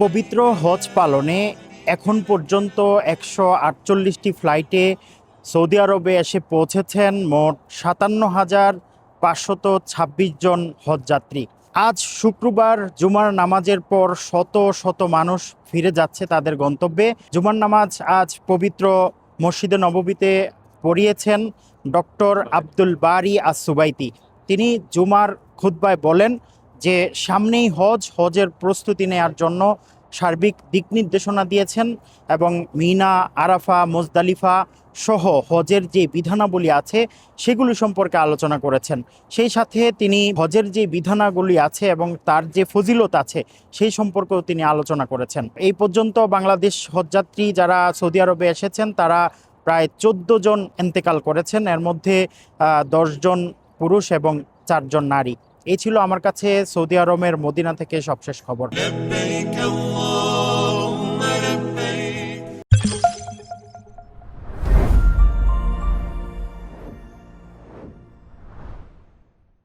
পবিত্র হজ পালনে এখন পর্যন্ত 148টি ফ্লাইটে সৌদি আরবে এসে পৌঁছেছেন মোট 57,526 জন হজযাত্রী। আজ শুক্রবার জুমার নামাজের পর শত শত মানুষ ফিরে যাচ্ছে তাদের গন্তব্যে। জুমার নামাজ আজ পবিত্র মসজিদে নববীতে পড়িয়েছেন ডক্টর আব্দুল বারী আস-সুবাইতি। তিনি জুমার খুতবায় বলেন যে সামনেই হজের প্রস্তুতি নেয়ার জন্য সার্বিক দিক নির্দেশনা দিয়েছেন এবং মিনা, আরাফা, মুজদালিফা সহ হজের যে বিধানাবলী আছে সেগুলি সম্পর্কে আলোচনা করেছেন। সেই সাথে তিনি হজের যে বিধানাগুলি আছে এবং তার যে ফজিলত আছে সেই সম্পর্কেও তিনি আলোচনা করেছেন। এই পর্যন্ত বাংলাদেশ হজযাত্রী যারা সৌদি আরবে এসেছেন তারা প্রায় 14 জন ইন্তেকাল করেছেন, এর মধ্যে 10 জন পুরুষ এবং 4 জন নারী। এই ছিল আমার কাছে সৌদি আরবের মদিনা থেকে সবশেষ খবর।